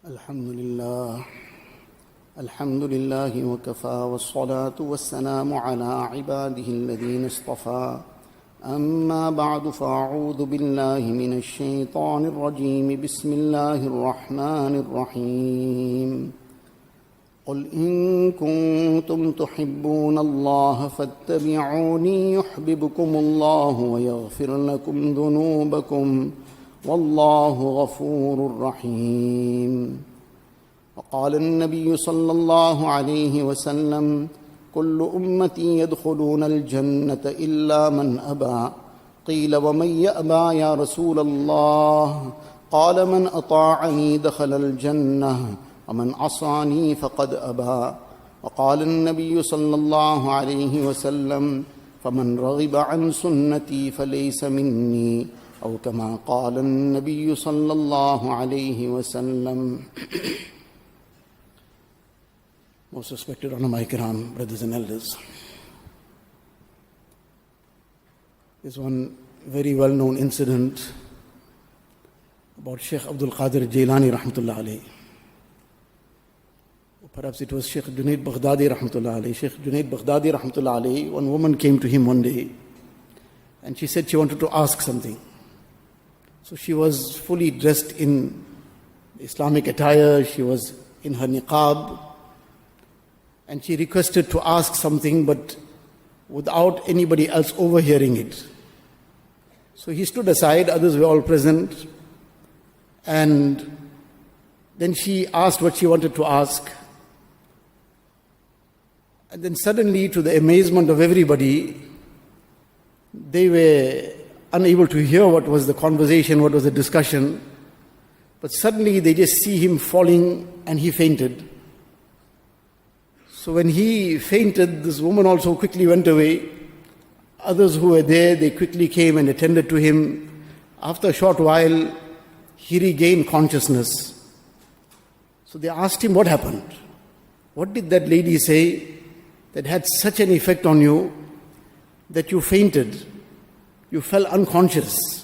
الحمد لله وكفى والصلاة والسلام على عباده الذين اصطفى أما بعد فأعوذ بالله من الشيطان الرجيم بسم الله الرحمن الرحيم قل إن كنتم تحبون الله فاتبعوني يحببكم الله ويغفر لكم ذنوبكم والله غفور رحيم. وقال النبي صلى الله عليه وسلم كل أمتي يدخلون الجنة إلا من أبى قيل ومن يأبى يا رسول الله قال من أطاعني دخل الجنة ومن عصاني فقد أبى. وقال النبي صلى الله عليه وسلم فمن رغب عن سنتي فليس مني أو كما قال النبي صلى الله عليه وسلم. Most respected ulama ikram, brothers and elders. There's one very well-known incident about Sheikh Abdul Qadir Jailani rahmatullah alayhi. Perhaps it was Sheikh Junaid Baghdadi rahmatullah alayhi. Sheikh Junaid Baghdadi rahmatullah alayhi, one woman came to him one day and she said she wanted to ask something. So she was fully dressed in Islamic attire, she was in her niqab, and she requested to ask something but without anybody else overhearing it. So he stood aside, others were all present, and then she asked what she wanted to ask. And then suddenly, to the amazement of everybody, they were unable to hear what was the conversation, what was the discussion. But suddenly they just see him falling and he fainted. So when he fainted, this woman also quickly went away. Others who were there, they quickly came and attended to him. After a short while, he regained consciousness. So they asked him what happened. What did that lady say that had such an effect on you that you fainted? You fell unconscious.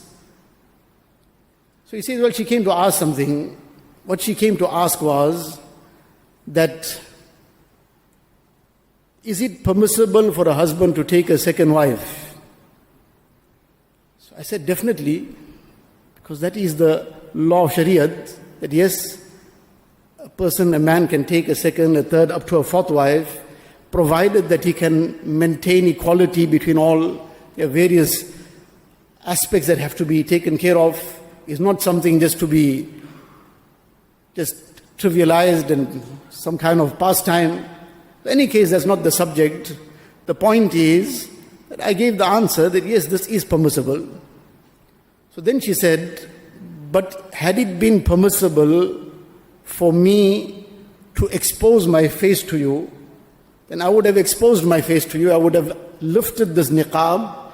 So he says, well, she came to ask something. What she came to ask was that, is it permissible for a husband to take a second wife? So I said, definitely, because that is the law of Shariat, that yes, a man can take a second, a third, up to a fourth wife, provided that he can maintain equality between all their various aspects that have to be taken care of. Is not something just to be just trivialized and some kind of pastime. In any case, that's not the subject. The point is that I gave the answer that yes, this is permissible. So then she said, but had it been permissible for me to expose my face to you, then I would have exposed my face to you. I would have lifted this niqab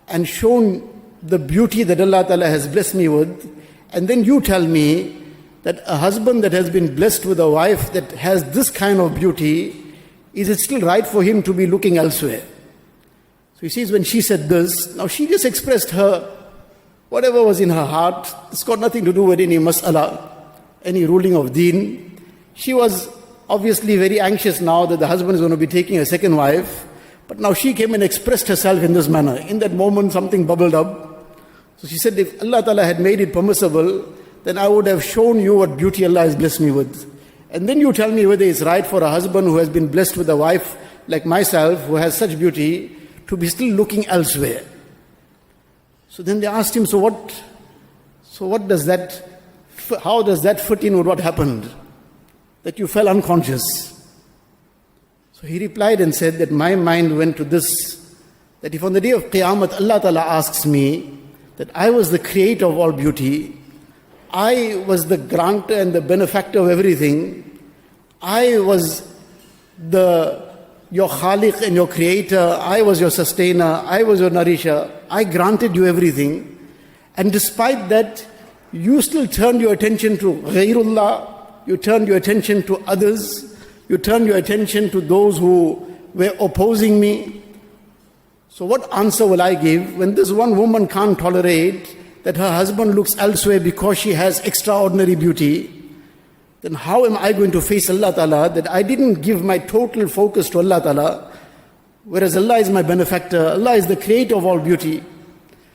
and shown the beauty that Allah Ta'ala has blessed me with. And then you tell me that a husband that has been blessed with a wife that has this kind of beauty, is it still right for him to be looking elsewhere? So he says, when she said this, now she just expressed her, whatever was in her heart. It's got nothing to do with any mas'ala, any ruling of Deen. She was obviously very anxious now that the husband is going to be taking a second wife. But now she came and expressed herself in this manner. In that moment, something bubbled up. So she said, if Allah Ta'ala had made it permissible, then I would have shown you what beauty Allah has blessed me with. And then you tell me whether it's right for a husband who has been blessed with a wife like myself, who has such beauty, to be still looking elsewhere. So then they asked him, how does that fit in with what happened? That you fell unconscious. So he replied and said that my mind went to this, that if on the day of Qiyamah Allah Ta'ala asks me that I was the creator of all beauty, I was the grantor and the benefactor of everything, I was your Khaliq and your creator, I was your sustainer, I was your nourisher, I granted you everything, and despite that, you still turned your attention to Ghairullah, you turned your attention to others, you turned your attention to those who were opposing me. So what answer will I give when this one woman can't tolerate that her husband looks elsewhere because she has extraordinary beauty? then how am I going to face Allah Ta'ala that I didn't give my total focus to Allah Ta'ala, whereas Allah is my benefactor, Allah is the creator of all beauty.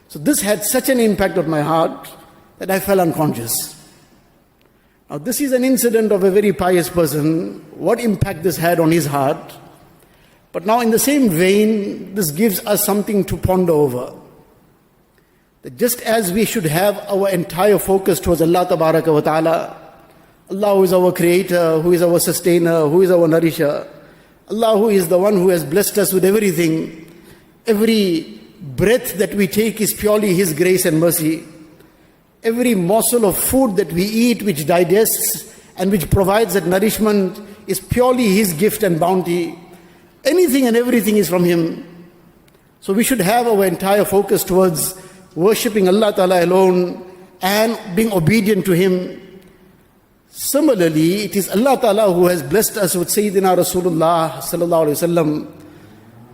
So this had such an impact on my heart that I fell unconscious. Now this is an incident of a very pious person, what impact this had on his heart. But now in the same vein, this gives us something to ponder over. That just as we should have our entire focus towards Allah Tabaraka wa Ta'ala, Allah who is our creator, who is our sustainer, who is our nourisher, Allah who is the one who has blessed us with everything. Every breath that we take is purely His grace and mercy. Every morsel of food that we eat which digests and which provides that nourishment is purely His gift and bounty. Anything and everything is from Him. So we should have our entire focus towards worshipping Allah Ta'ala alone and being obedient to Him. Similarly, it is Allah Ta'ala who has blessed us with Sayyidina Rasulullah Sallallahu Alaihi Wasallam,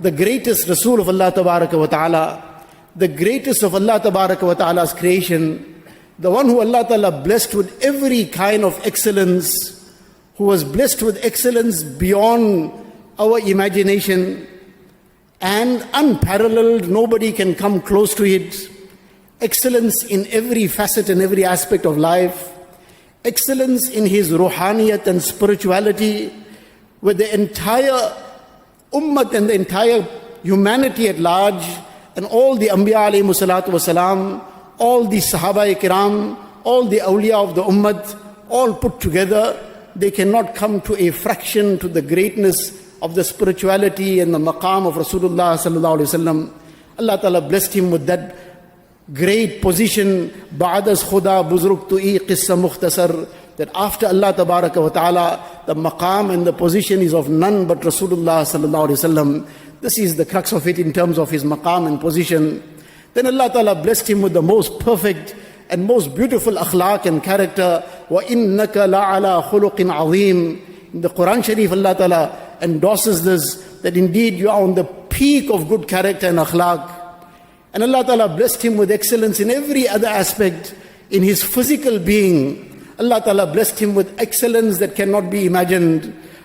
the greatest Rasul of Allah Tabaraka wa Ta'ala, the greatest of Allah Tabaraka wa Ta'ala's creation, the one who Allah Ta'ala blessed with every kind of excellence, who was blessed with excellence beyond our imagination and unparalleled, nobody can come close to it. Excellence in every facet and every aspect of life. Excellence in his ruhaniyat and spirituality, where the entire ummah and the entire humanity at large and all the Anbiya alayhimu salatu wasalam, all the Sahaba Kiram, all the awliya of the ummah, all put together, they cannot come to a fraction to the greatness of the spirituality and the maqam of Rasulullah sallallahu alaihi wasallam. Allah Ta'ala blessed him with that great position, ba'das khuda buzruk tu'i qissa mukhtasar, that after Allah Tabaraka wa Ta'ala, the maqam and the position is of none but Rasulullah sallallahu alaihi wasallam. This is the crux of it in terms of his maqam and position. Then Allah Ta'ala blessed him with the most perfect and most beautiful akhlaq and character. وَإِنَّكَ لَعَلَىٰ خُلُقٍ عَظِيمٍ. In the Quran Sharif, Allah Ta'ala endorses this, that indeed you are on the peak of good character and akhlaq. And Allah Ta'ala blessed him with excellence in every other aspect. In his physical being, Allah Ta'ala blessed him with excellence that cannot be imagined.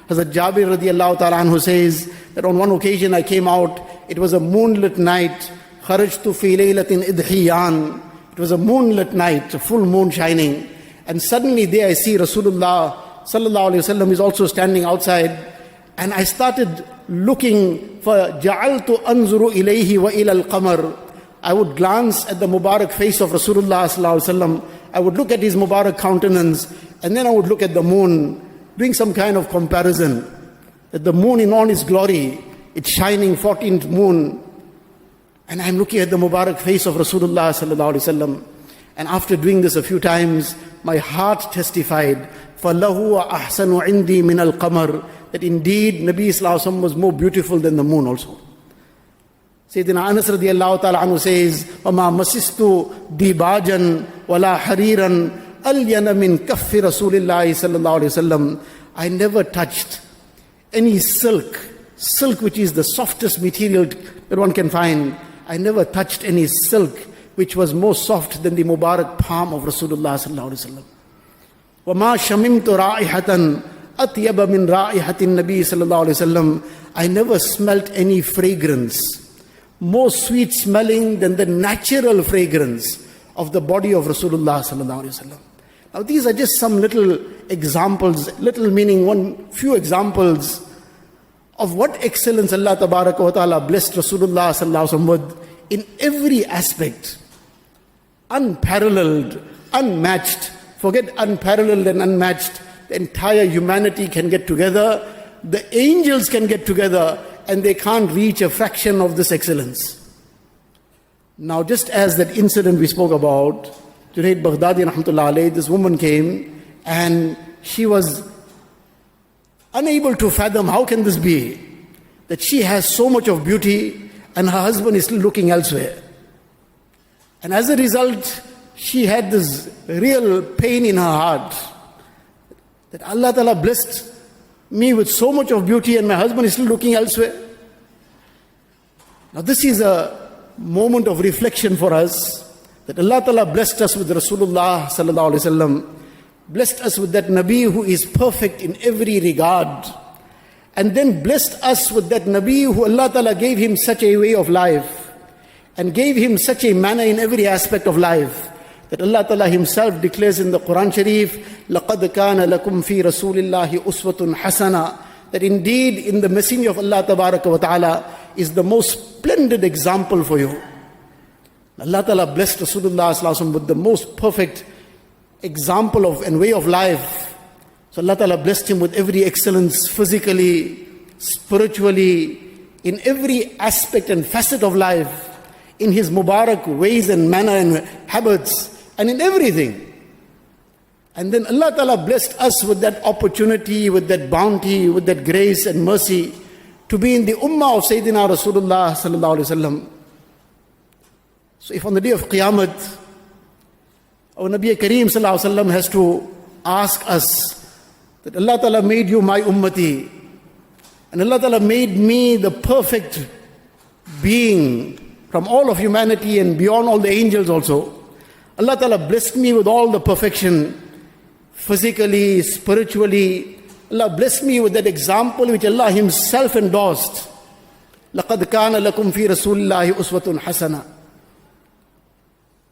Hazrat Jabir radiallahu ta'ala anhu says that on one occasion I came out, it was a moonlit night. خرجت في ليلة إضحيان. It was a moonlit night, a full moon shining. And suddenly there I see Rasulullah sallallahu alayhi wasallam is also standing outside. And I started looking for جَعَلْتُ أَنْظُرُ إِلَيْهِ وَإِلَى الْقَمَرِ. I would glance at the Mubarak face of Rasulullah sallallahu alayhi wasallam. I would look at his Mubarak countenance. And then I would look at the moon, doing some kind of comparison. That the moon in all its glory, it's shining 14th moon. And I'm looking at the Mubarak face of Rasulullah sallallahu alaihi wasallam. And after doing this a few times, my heart testified, فَلَهُ أَحْسَنُ عِنْدِي مِنَ الْقَمَرِ, that indeed Nabi sallallahu alaihi wasallam was more beautiful than the moon also. Sayyidina Anas radiyallahu ta'ala anhu says, وَمَا مَسِسْتُ دِبَاجًا وَلَا حَرِيرًا أَلْيَنَ مِنْ كَفِّ رَسُولِ اللَّهِ sallallahu alaihi wasallam. I never touched any silk which is the softest material that one can find. I never touched any silk which was more soft than the Mubarak palm of Rasulullah sallallahu alaihi wasallam. وَمَا شَمِمْتُ رَائِحَةً أَطْيَبَ مِنْ رَائِحَةِ النَّبِي sallallahu alaihi wasallam. I never smelt any fragrance more sweet smelling than the natural fragrance of the body of Rasulullah sallallahu alaihi wasallam. Now these are just some little examples, little meaning, few examples of what excellence Allah Tabaraka wa Ta'ala blessed Rasulullah sallallahu alaihi wasallam with in every aspect. Unparalleled, unmatched. Forget unparalleled and unmatched. The entire humanity can get together. The angels can get together and they can't reach a fraction of this excellence. Now just as that incident we spoke about, Junaid Baghdadi rahmatullah alayhi, this woman came and she was unable to fathom how can this be that she has so much of beauty and her husband is still looking elsewhere. And as a result, she had this real pain in her heart that Allah Ta'ala blessed me with so much of beauty and my husband is still looking elsewhere. Now this is a moment of reflection for us that Allah Ta'ala blessed us with Rasulullah sallallahu alaihi wasallam, blessed us with that Nabi who is perfect in every regard, and then blessed us with that Nabi who Allah Ta'ala gave him such a way of life and gave him such a manner in every aspect of life, that Allah Ta'ala himself declares in the Quran Sharif, لَقَدْ كَانَ لَكُمْ فِي رَسُولِ اللَّهِ أُسْوَةٌ حَسَنَةٌ, that indeed in the Messenger of Allah Tabaraka wa Ta'ala is the most splendid example for you. Allah Ta'ala blessed Rasulullah Sallallahu Alaihi Wasallam with the most perfect example of and way of life. So Allah Ta'ala blessed him with every excellence physically, spiritually, in every aspect and facet of life, in his Mubarak ways and manner and habits, and in everything. And then Allah Ta'ala blessed us with that opportunity, with that bounty, with that grace and mercy to be in the ummah of Sayyidina Rasulullah Sallallahu Alaihi Wasallam. So if on the day of Qiyamah, our Nabi Kareem Sallallahu Alaihi Wasallam has to ask us that Allah Ta'ala made you my ummati, and Allah Ta'ala made me the perfect being from all of humanity and beyond all the angels also. Allah Ta'ala blessed me with all the perfection, physically, spiritually. Allah blessed me with that example which Allah himself endorsed. لَقَدْ كَانَ لَكُمْ فِي رَسُولِ اللَّهِ أُسْوَةٌ حَسَنَةٌ.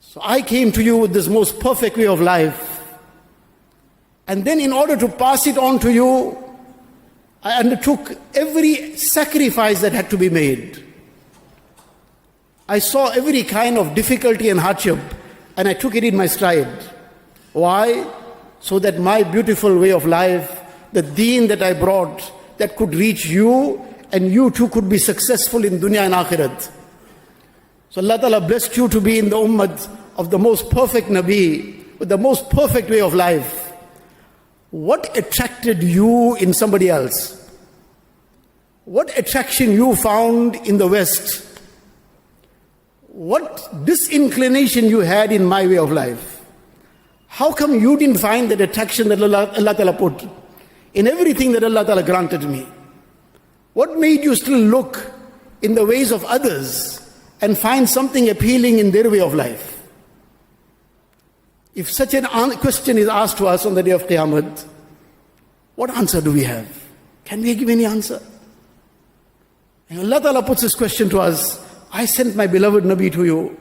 So I came to you with this most perfect way of life. And then in order to pass it on to you, I undertook every sacrifice that had to be made. I saw every kind of difficulty and hardship, and I took it in my stride. Why? So that my beautiful way of life, the Deen that I brought, that could reach you, and you too could be successful in dunya and akhirat. So Allah Ta'ala blessed you to be in the ummah of the most perfect Nabi, with the most perfect way of life. What attracted you in somebody else? What attraction you found in the West? What disinclination you had in my way of life? How come you didn't find that attraction that Allah Ta'ala put in everything that Allah Ta'ala granted me? What made you still look in the ways of others and find something appealing in their way of life? If such a question is asked to us on the day of Qiyamah, what answer do we have? Can we give any answer? And Allah Ta'ala puts this question to us. I sent my beloved Nabi to you,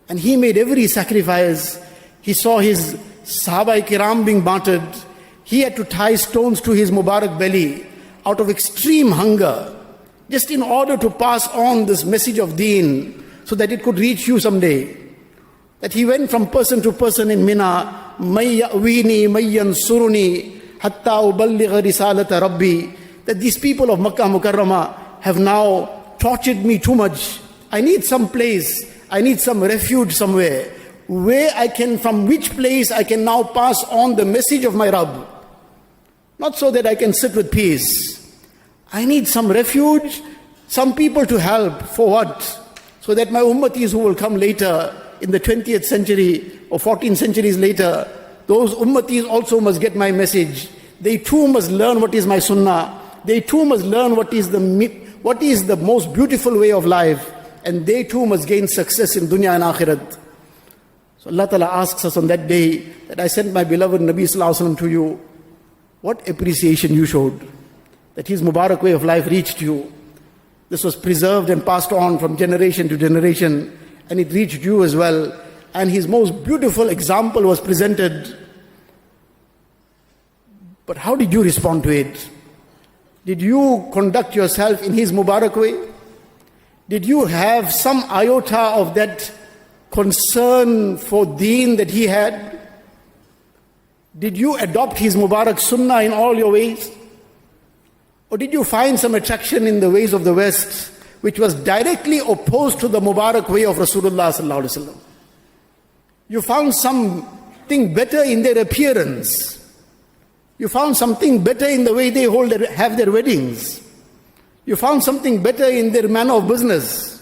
and he made every sacrifice. He saw his Sahaba Kiram being martyred. He had to tie stones to his Mubarak belly out of extreme hunger, just in order to pass on this message of Deen, so that it could reach you someday. That he went from person to person in Mina, مَيْ يَأْوِينِي مَيْ يَنْصُرُنِي حَتَّى أُبَلِّغَ رِسَالَةَ رَبِّي. That these people of Makkah Mukarramah have now tortured me too much. I need some place, I need some refuge somewhere, where I can, from which place I can now pass on the message of my Rabb. Not so that I can sit with peace. I need some refuge, some people to help. For what? So that my ummatis who will come later, in the 20th century or 14 centuries later, those ummatis also must get my message. They too must learn what is my sunnah. They too must learn what is the most beautiful way of life. And they too must gain success in dunya and akhirat. So Allah Ta'ala asks us on that day that I sent my beloved Nabi Sallallahu Alaihi Wasallam to you. What appreciation you showed, that his Mubarak way of life reached you. This was preserved and passed on from generation to generation, and it reached you as well. And his most beautiful example was presented. But how did you respond to it? Did you conduct yourself in his Mubarak way? Did you have some iota of that concern for Deen that he had? Did you adopt his Mubarak Sunnah in all your ways? Or did you find some attraction in the ways of the West, which was directly opposed to the Mubarak way of Rasulullah Sallallahu Alaihi Wasallam? You found something better in their appearance. You found something better in the way they have their weddings. You found something better in their manner of business.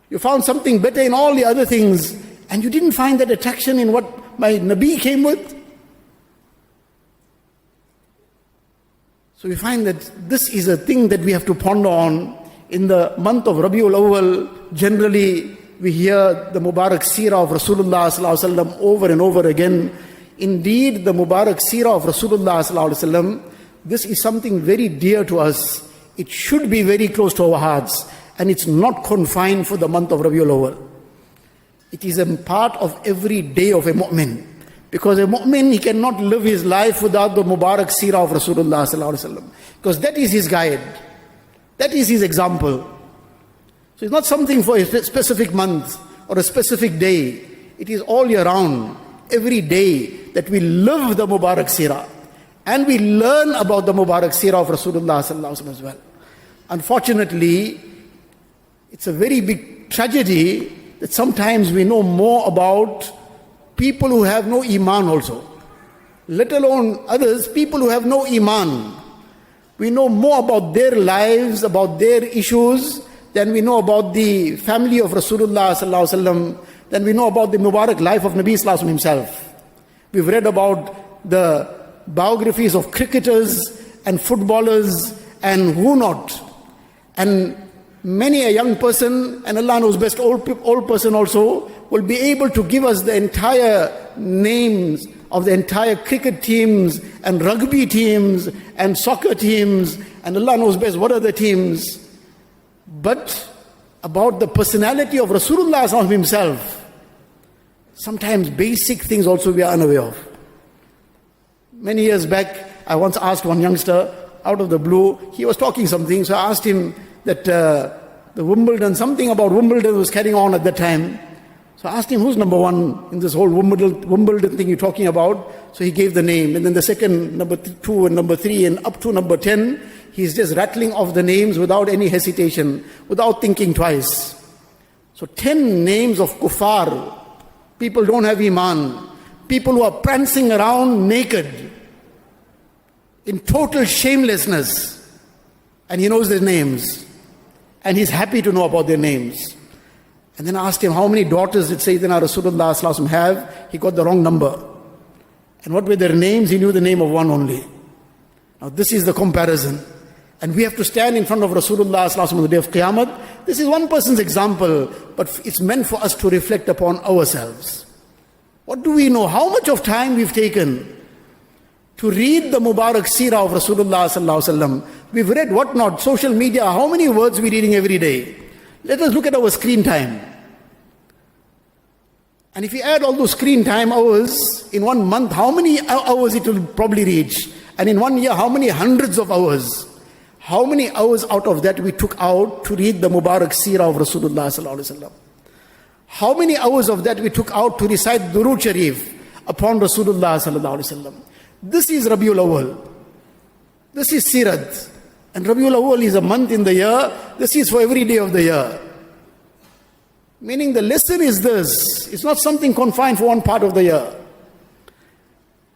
You found something better in all the other things. And you didn't find that attraction in what my Nabi came with. So we find that this is a thing that we have to ponder on. In the month of Rabiul Awwal, generally we hear the Mubarak Seerah of Rasulullah Sallallahu Alaihi Wasallam over and over again. Indeed, the Mubarak Seerah of Rasulullah sallallahu alaihi wasallam, this is something very dear to us. It should be very close to our hearts, and it's not confined for the month of Rabiul Awwal. It is a part of every day of a mu'min. Because a mu'min, he cannot live his life without the Mubarak Seerah of Rasulullah sallallahu alaihi wasallam. Because that is his guide. That is his example. So it's not something for a specific month or a specific day. It is all year round, every day that we live the Mubarak Seerah. And we learn about the Mubarak Seerah of Rasulullah sallallahu alaihi wasallam as well. Unfortunately, it's a very big tragedy that sometimes we know more about people who have no iman also. Let alone others, people who have no iman. We know more about their lives, about their issues, than we know about the family of Rasulullah sallallahu alaihi wasallam, than we know about the Mubarak life of Nabi sallallahu alaihi wasallam himself. We've read about the biographies of cricketers and footballers and who not. And many a young person, and Allah knows best, old person also, will be able to give us the entire names of the entire cricket teams and rugby teams and soccer teams, and Allah knows best what are the teams. But about the personality of Rasulullah himself, sometimes basic things also we are unaware of. Many years back, I once asked one youngster out of the blue, he was talking something, so I asked him that the Wimbledon, something about Wimbledon was carrying on at that time. So I asked him, who's number one in this whole Wimbledon thing you're talking about? So he gave the name. And then the second, number 2 and number 3 and up to number 10, he's just rattling off the names without any hesitation, without thinking twice. So 10 names of kuffar, people don't have iman, people who are prancing around naked, in total shamelessness. And he knows their names. And he's happy to know about their names. And then I asked him, how many daughters did Sayyidina Rasulullah sallallahu alaihi wasallam have? He got the wrong number. And what were their names? He knew the name of one only. Now this is the comparison. And we have to stand in front of Rasulullah sallallahu alaihi wasallam on the day of Qiyamah. This is one person's example, but it's meant for us to reflect upon ourselves. What do we know? How much of time we've taken to read the Mubarak Seerah of Rasulullah sallallahu alaihi wasallam? We've read what not, social media, how many words we're reading every day? Let us look at our screen time. And if we add all those screen time hours in 1 month, how many hours it will probably reach? And in 1 year, how many hundreds of hours? How many hours out of that we took out to read the Mubarak Seerah of Rasulullah sallallahu alaihi wasallam? How many hours of that we took out to recite Durood Sharif upon Rasulullah sallallahu alaihi wasallam? This is Rabiul Awwal. This is Sirat. And Rabiul Awwal is a month in the year. This is for every day of the year. Meaning the lesson is this. It's not something confined for one part of the year.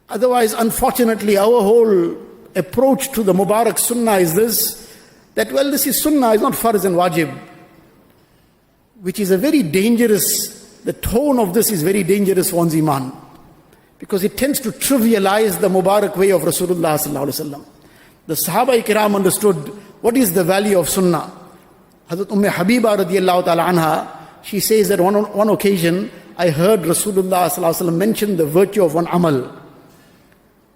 Otherwise, unfortunately, our whole approach to the Mubarak Sunnah is this, that well, this is Sunnah, it's not Farz and Wajib. Which is a very dangerous, the tone of this is very dangerous for one's Iman. Because it tends to trivialize the Mubarak way of Rasulullah sallallahu alaihi wasallam. The Sahaba-i-Kiram understood what is the value of Sunnah. Hazrat Habiba radiallahu ta'ala anha, she says that on one occasion, I heard Rasulullah sallallahu alaihi wasallam mention the virtue of one amal.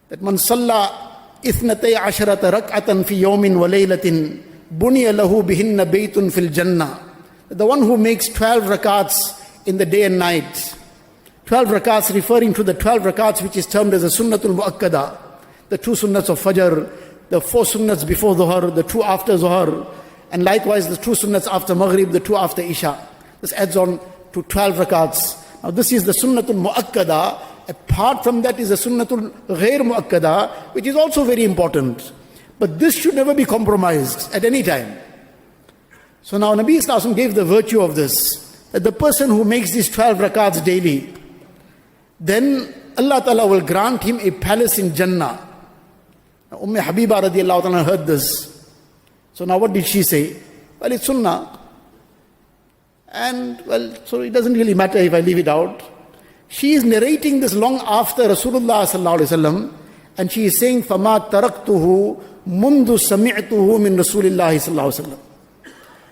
That man salla ithnatay asharata rak'atan fi yawmin wa laylatin buniya lahu bihinna baytun fil jannah. The one who makes 12 rakats in the day and night. 12 rakats referring to the 12 rakats which is termed as a sunnatul muakkada. The 2 sunnats of Fajr, the 4 sunnats before Dhuhr, the 2 after Dhuhr, and likewise the 2 sunnats after Maghrib, the 2 after Isha. This adds on to 12 rakats. Now this is the sunnatul muakkada. Apart from that is the sunnatul ghair muakkada, which is also very important. But this should never be compromised at any time. So now Nabi Sallallahu Alaihi Wasallam gave the virtue of this, that the person who makes these 12 rakats daily, then Allah Ta'ala will grant him a palace in Jannah. Now, Habiba radiallahu ta'ala heard this. So now what did she say? Well, it's Sunnah. And well, so it doesn't really matter if I leave it out. She is narrating this long after Rasulullah sallallahu alaihi wasallam, and she is saying, فَمَا تَرَكْتُهُ مُنْذُ سَمِعْتُهُ مِنْ رَسُولِ اللَّهِ sallallahu alaihi wasallam.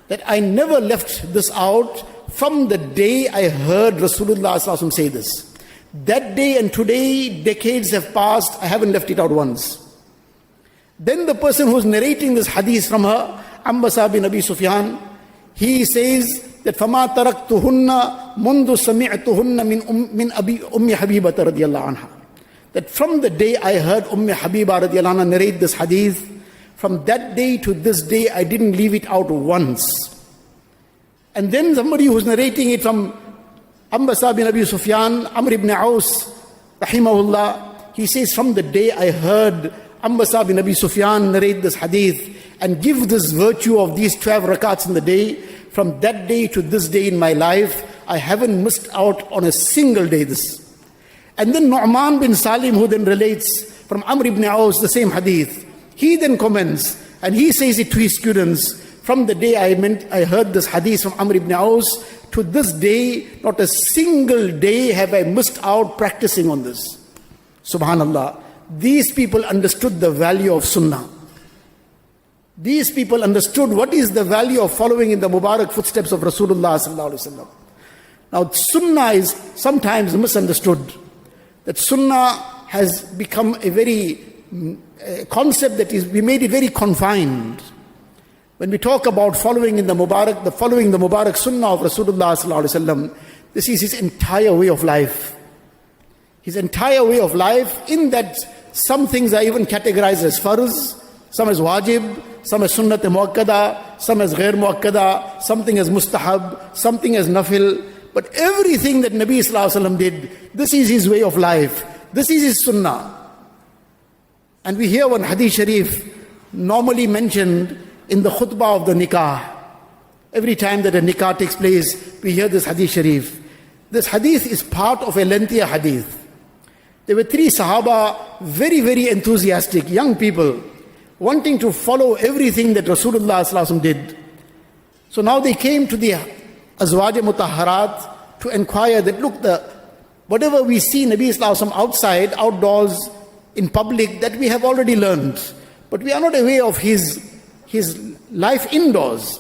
That I never left this out from the day I heard Rasulullah sallallahu alaihi wasallam say this. That day and today, decades have passed, I haven't left it out once. Then the person who's narrating this hadith from her, Ambasa bin Abi Sufyan, he says that فَمَا تَرَكْتُهُنَّ مُنْذُ سَمِعْتُهُنَّ مِنْ أُمِّ حَبِيبَةَ رَضِيَ اللَّهُ عَنْهَا. That from the day I heard Habiba radiallahu anha narrate this hadith, from that day to this day, I didn't leave it out once. And then somebody who's narrating it from Ambasa bin Abi Sufyan, Amr ibn Aus, rahimahullah, he says, from the day I heard Ambasa bin Abi Sufyan narrate this hadith and give this virtue of these 12 rakats in the day, from that day to this day in my life, I haven't missed out on a single day this. And then Nu'man bin Salim, who then relates from Amr ibn Aus, the same hadith, he then comments and he says it to his students, from the day I heard this hadith from Amr ibn Aus, to this day, not a single day have I missed out practicing on this. Subhanallah. These people understood the value of sunnah. These people understood what is the value of following in the Mubarak footsteps of Rasulullah sallallahu alaihi wasallam. Now, sunnah is sometimes misunderstood. That sunnah has become a very concept that we made it very confined. When we talk about following in the Mubarak, following the Mubarak sunnah of Rasulullah sallallahu alaihi wasallam, this is his entire way of life. His entire way of life, in that some things are even categorized as farz, some as wajib, some as sunnat muakkada, some as ghair muakkada, something as mustahab, something as nafil. But everything that Nabi sallallahu alaihi wasallam did, this is his way of life. This is his sunnah. And we hear one hadith sharif normally mentioned in the khutbah of the nikah. Every time that a nikah takes place, we hear this hadith sharif. This hadith is part of a lengthier hadith. There were 3 Sahaba, very, very enthusiastic, young people, wanting to follow everything that Rasulullah sallallahu alaihi wasallam did. So now they came to the Azwaj Mutahharat to inquire that, look, whatever we see Nabi sallallahu alaihi wasallam outside, outdoors, in public, that we have already learned. But we are not aware of his life indoors.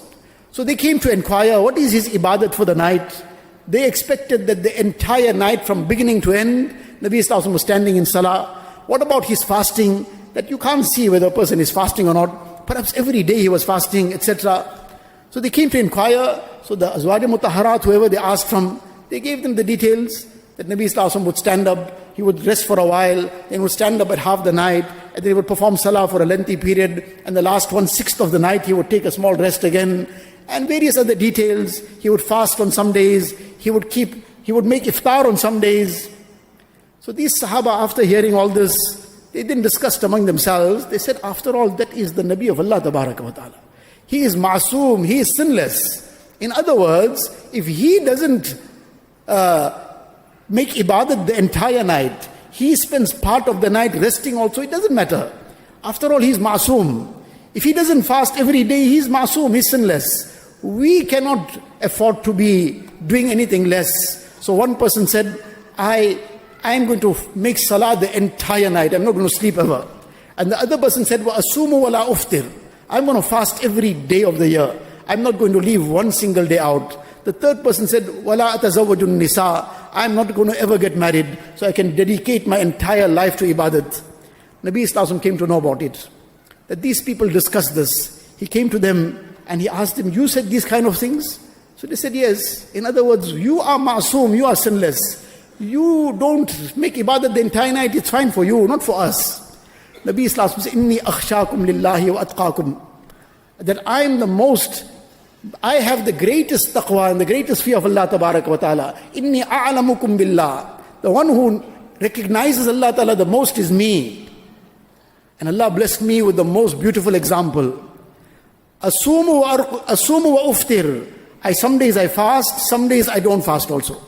So they came to inquire, what is his ibadat for the night? They expected that the entire night from beginning to end, Nabi sallallahu alaihi wasallam was standing in salah. What about his fasting? That you can't see whether a person is fasting or not. Perhaps every day he was fasting, etc. So they came to inquire. So the Azwaj Mutahharat, whoever they asked from, they gave them the details that Nabi sallallahu alaihi wasallam would stand up, he would rest for a while, then would stand up at half the night, and then he would perform salah for a lengthy period, and the last 1/6 of the night he would take a small rest again, and various other details. He would fast on some days, he would make iftar on some days. So these Sahaba, after hearing all this, they then discussed among themselves. They said, after all, that is the Nabi of Allah Tabaraka wa Ta'ala. He is ma'soom, he is sinless. In other words, if he doesn't make ibadat the entire night, he spends part of the night resting also, it doesn't matter. After all, he is ma'soom. If he doesn't fast every day, he is ma'soom, he is sinless. We cannot afford to be doing anything less. So one person said, I am going to make salah the entire night. I'm not going to sleep ever. And the other person said, wa asumu wa la uftir. I'm going to fast every day of the year. I'm not going to leave one single day out. The third person said, wala atazawwajun nisa. I'm not going to ever get married, so I can dedicate my entire life to ibadat. Nabi sallallahu alaihi wasallam came to know about it. That these people discussed this. He came to them and he asked them, you said these kind of things? So they said, yes. In other words, you are ma'soom, you are sinless. You don't make ibadat the entire night, it's fine for you, not for us. Nabi sallallahu alaihi wasallam said, inni akhshakum lillahi wa atqakum. That I have the greatest taqwa and the greatest fear of Allah Tabaraka wa Ta'ala. Inni a'lamukum billah. The one who recognizes Allah Ta'ala the most is me. And Allah blessed me with the most beautiful example. Asumu wa uftir. Some days I fast, some days I don't fast also.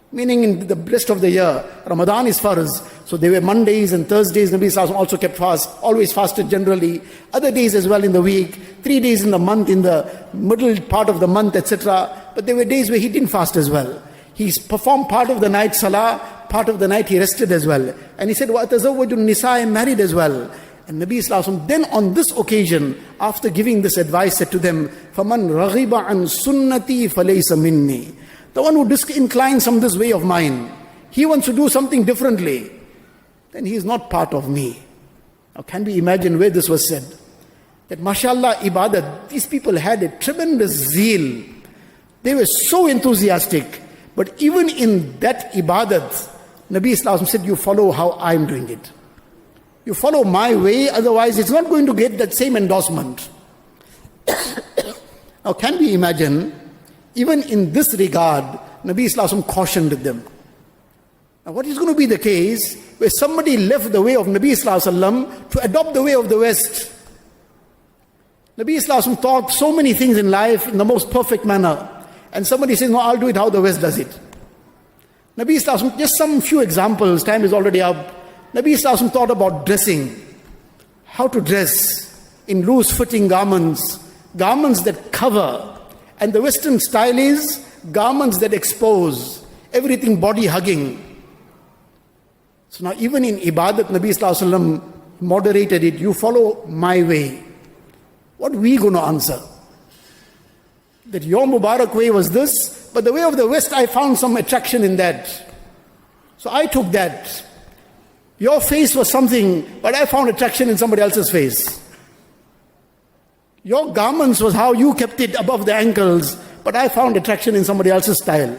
Meaning in the rest of the year, Ramadan is farz. So there were Mondays and Thursdays, Nabi Sallallahu Alaihi Wasallam also kept fast, always fasted generally. Other days as well in the week, 3 days in the month, in the middle part of the month, etc. But there were days where he didn't fast as well. He performed part of the night salah, part of the night he rested as well. And he said, wa atazawwajun nisa, I am married as well. And Nabi Sallallahu Alaihi Wasallam then on this occasion, after giving this advice, said to them, فَمَنْ رَغِبَ عَنْ سُنَّتِي فَلَيْسَ مِنِّي. The one who inclines from this way of mine, he wants to do something differently, then he is not part of me. Now can we imagine where this was said? That mashallah ibadat, these people had a tremendous zeal. They were so enthusiastic. But even in that ibadat, Nabi Islam said, you follow how I'm doing it. You follow my way, otherwise it's not going to get that same endorsement. Now can we imagine, even in this regard, Nabi Islam cautioned them. Now what is going to be the case where somebody left the way of Nabi Islam to adopt the way of the West? Nabi Islam taught so many things in life in the most perfect manner. And somebody says, no, I'll do it how the West does it. Nabi Islam, just some few examples, time is already up. Nabi Islam taught about dressing. How to dress in loose-fitting garments, garments that cover. And the Western style is garments that expose, everything body-hugging. So now even in ibadat, Nabi Islam moderated it. You follow my way. What are we going to answer? That your Mubarak way was this, but the way of the West, I found some attraction in that. So I took that. Your face was something, but I found attraction in somebody else's face. Your garments was how you kept it above the ankles, but I found attraction in somebody else's style.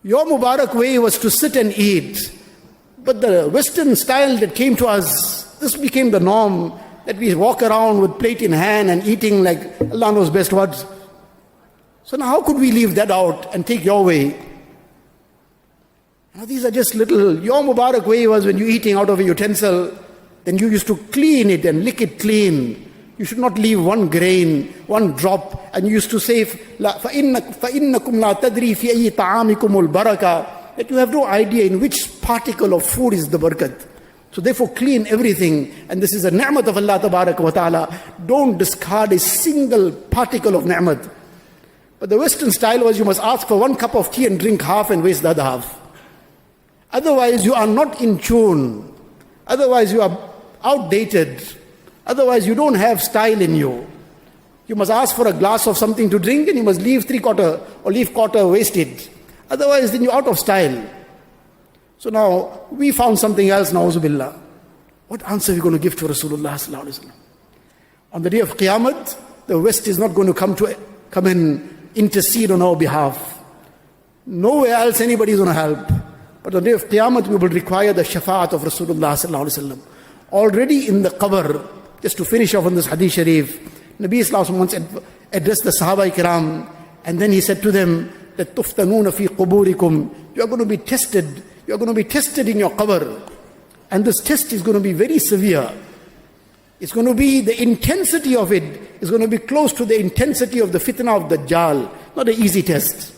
Your Mubarak way was to sit and eat, but the Western style that came to us, this became the norm, that we walk around with plate in hand and eating like Allah knows best what. So now how could we leave that out and take your way? Now these are just little, your Mubarak way was when you're eating out of a utensil, then you used to clean it and lick it clean. You should not leave one grain, one drop, and you used to say, فَإِنَّكُمْ لَا تَدْرِي فِي أَيِّ طَعَامِكُمُ الْبَرَكَةِ, that you have no idea in which particle of food is the barakat. So therefore clean everything, and this is a ni'mat of Allah Tabarak wa Ta'ala. Don't discard a single particle of ni'mat. But the Western style was you must ask for one cup of tea and drink half and waste the other half. Otherwise you are not in tune. Otherwise you are outdated. Otherwise you don't have style in you. You must ask for a glass of something to drink and you must leave 3/4 or leave quarter wasted. Otherwise then you're out of style. So now, we found something else, na'uzubillah. What answer are we going to give to Rasulullah sallallahu alaihi wasallam? On the day of Qiyamah, the West is not going to come and intercede on our behalf. Nowhere else anybody is going to help. But on the day of Qiyamah, we will require the shafa'at of Rasulullah sallallahu alaihi wasallam. Already in the qabr, just to finish off on this hadith sharif, Nabi Islam once addressed the Sahaba Ikram, and then he said to them, that tuftanuna fi quburikum, you are going to be tested. You are going to be tested in your qabr. And this test is going to be very severe. It's going to be, the intensity of it is going to be close to the intensity of the fitna of Dajjal. Not an easy test.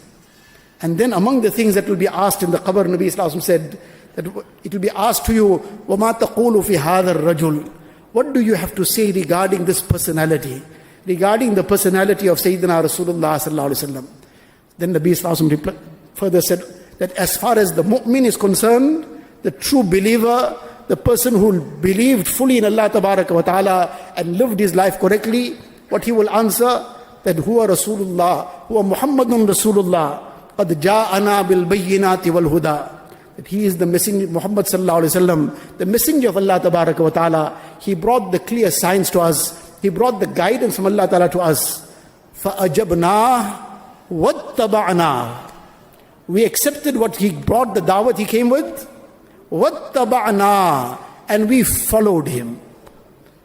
And then among the things that will be asked in the qabr, Nabi Islam said, that it will be asked to you, وَمَا تَقُولُ فِي هَذَا الرَّجُلِ, what do you have to say regarding this personality? Regarding the personality of Sayyidina Rasulullah sallallahu alaihi wasallam. Then Nabi Islam further said, that as far as the mu'min is concerned, the true believer, the person who believed fully in Allah Tabaraka wa Ta'ala and lived his life correctly, what he will answer, that huwa Rasulullah, huwa Muhammadun Rasulullah, qad ja'ana bil bayyinati wal huda, that he is the messenger, Muhammad sallallahu alaihi wasallam, the messenger of Allah Tabaraka wa Ta'ala. He brought the clear signs to us. He brought the guidance from Allah Ta'ala to us. فَأَجَبْنَا وَاتَّبَعْنَا, we accepted what he brought, the dawat he came with. وَاتَّبَعْنَا, and we followed him.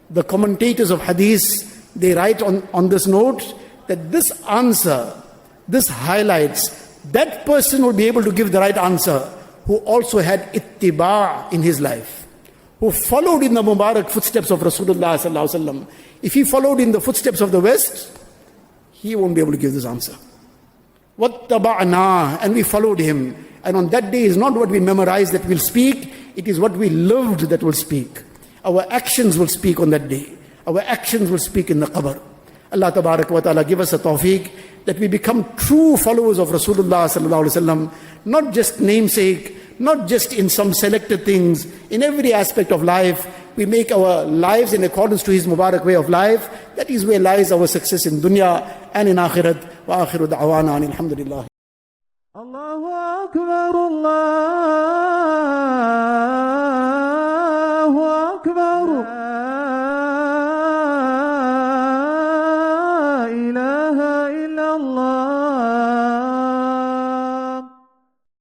The commentators of hadith, they write on this note that this answer, this highlights, that person will be able to give the right answer who also had ittiba' in his life, who followed in the Mubarak footsteps of Rasulullah sallallahu alaihi wasallam. If he followed in the footsteps of the West, he won't be able to give this answer. وَاتَّبَعْنَا, and we followed him. And on that day is not what we memorized that will speak, it is what we lived that will speak. Our actions will speak on that day. Our actions will speak in the qabr. Allah Tabarak wa Ta'ala give us a tawfiq that we become true followers of Rasulullah sallallahu alaihi wasallam, not just namesake, not just in some selected things, in every aspect of life. We make our lives in accordance to his Mubarak way of life. That is where lies our success in dunya and in akhirat. Wa akhiru da'wana alhamdulillah. Allahu Akbar. الله أكبر.